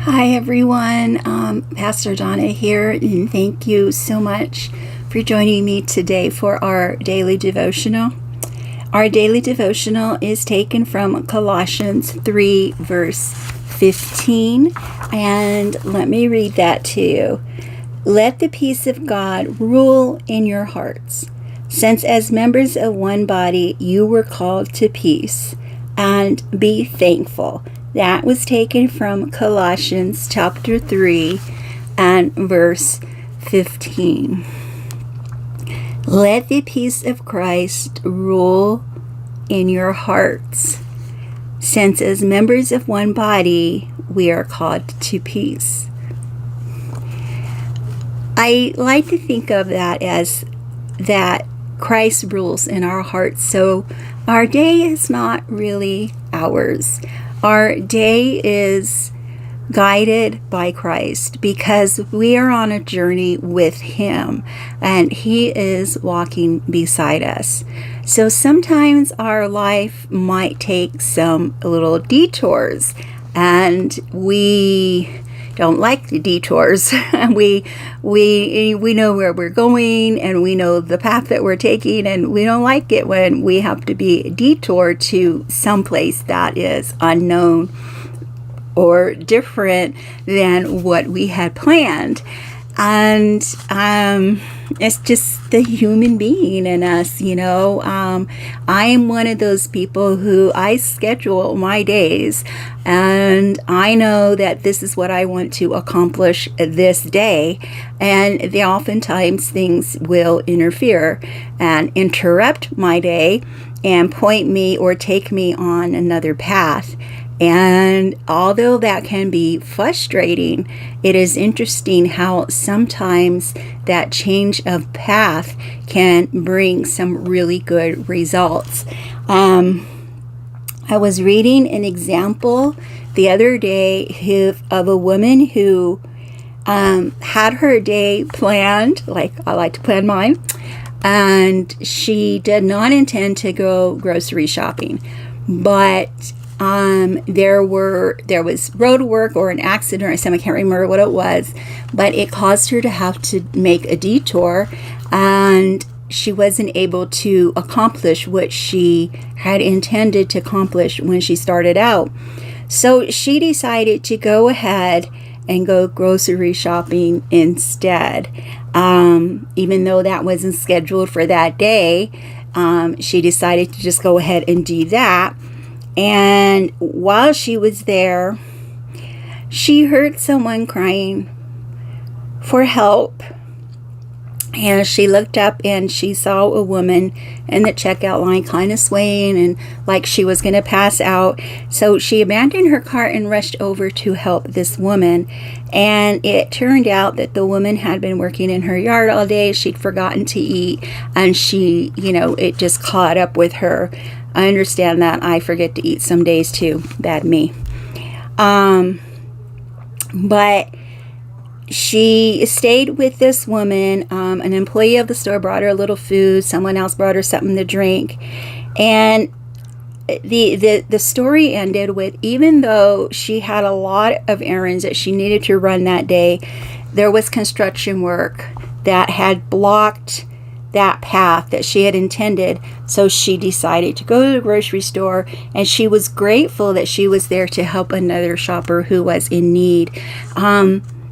Hi, everyone. Pastor Donna here, and thank you so much for joining me today for our daily devotional. Our daily devotional is taken from Colossians 3, verse 15, and let me read that to you. Let the peace of God rule in your hearts, since as members of one body you were called to peace, and be thankful. That was taken from Colossians chapter 3 and verse 15. Let the peace of Christ rule in your hearts, since as members of one body we are called to peace. I like to think of that as that Christ rules in our hearts, so our day is not really ours. Our day is guided by Christ because we are on a journey with Him and He is walking beside us. So sometimes our life might take some little detours, and we don't like the detours. we know where we're going and we know the path that we're taking, and we don't like it when we have to be detoured to someplace that is unknown or different than what we had planned. And it's just the human being in us, I am one of those people who I schedule my days, and I know that this is what I want to accomplish this day, and oftentimes things will interfere and interrupt my day and point me or take me on another path. And although that can be frustrating, it is interesting how sometimes that change of path can bring some really good results. I was reading an example the other day of a woman who had her day planned, like I like to plan mine, and she did not intend to go grocery shopping, but there was road work or an accident or something. I can't remember what it was, but it caused her to have to make a detour, and she wasn't able to accomplish what she had intended to accomplish when she started out. So she decided to go ahead and go grocery shopping instead. Even though that wasn't scheduled for that day, she decided to just go ahead and do that. And while she was there, she heard someone crying for help. And she looked up and she saw a woman in the checkout line kind of swaying and like she was going to pass out. So she abandoned her cart and rushed over to help this woman. And it turned out that the woman had been working in her yard all day. She'd forgotten to eat, and she, it just caught up with her. I understand that. I forget to eat some days too. Bad me. But she stayed with this woman. An employee of the store brought her a little food. Someone else brought her something to drink. And the story ended with, even though she had a lot of errands that she needed to run that day, there was construction work that had blocked that path that she had intended. So she decided to go to the grocery store, and she was grateful that she was there to help another shopper who was in need.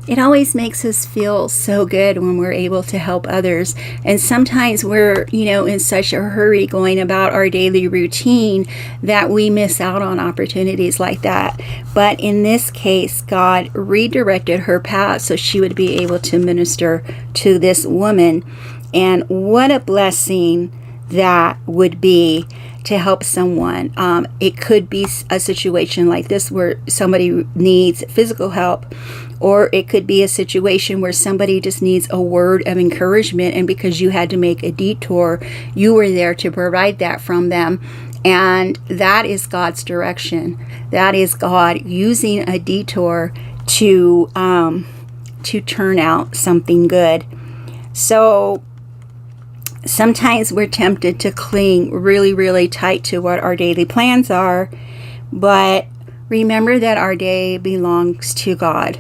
It always makes us feel so good when we're able to help others. And sometimes we're, in such a hurry going about our daily routine that we miss out on opportunities like that. But in this case, God redirected her path so she would be able to minister to this woman. And what a blessing that would be to help someone. It could be a situation like this where somebody needs physical help, or it could be a situation where somebody just needs a word of encouragement, and because you had to make a detour, you were there to provide that from them. And that is God's direction. That is God using a detour to turn out something good. So sometimes we're tempted to cling really, really tight to what our daily plans are, but remember that our day belongs to God,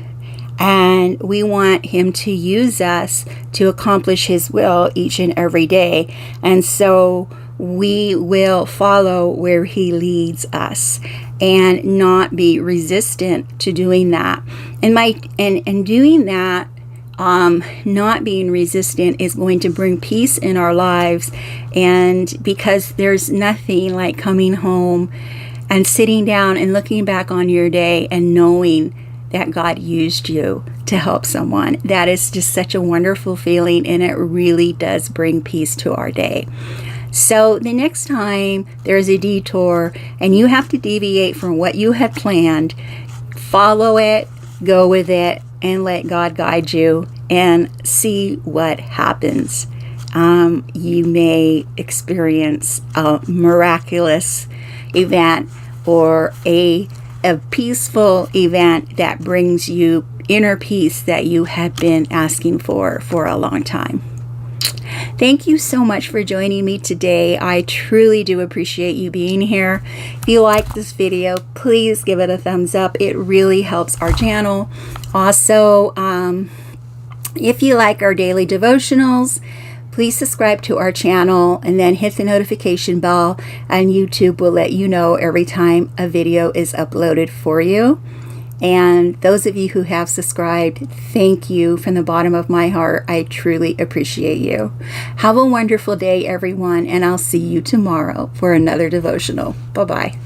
and we want Him to use us to accomplish His will each and every day. And so we will follow where He leads us and not be resistant to doing that. And doing that, not being resistant, is going to bring peace in our lives. And because there's nothing like coming home and sitting down and looking back on your day and knowing that God used you to help someone. That is just such a wonderful feeling, and it really does bring peace to our day. So the next time there's a detour and you have to deviate from what you had planned, follow it, go with it, and let God guide you and see what happens. You may experience a miraculous event or a peaceful event that brings you inner peace that you have been asking for a long time. Thank you so much for joining me today. I truly do appreciate you being here. If you like this video, please give it a thumbs up. It really helps our channel. Also, if you like our daily devotionals, please subscribe to our channel and then hit the notification bell, and YouTube will let you know every time a video is uploaded for you. And those of you who have subscribed, thank you from the bottom of my heart. I truly appreciate you. Have a wonderful day, everyone, and I'll see you tomorrow for another devotional. Bye-bye.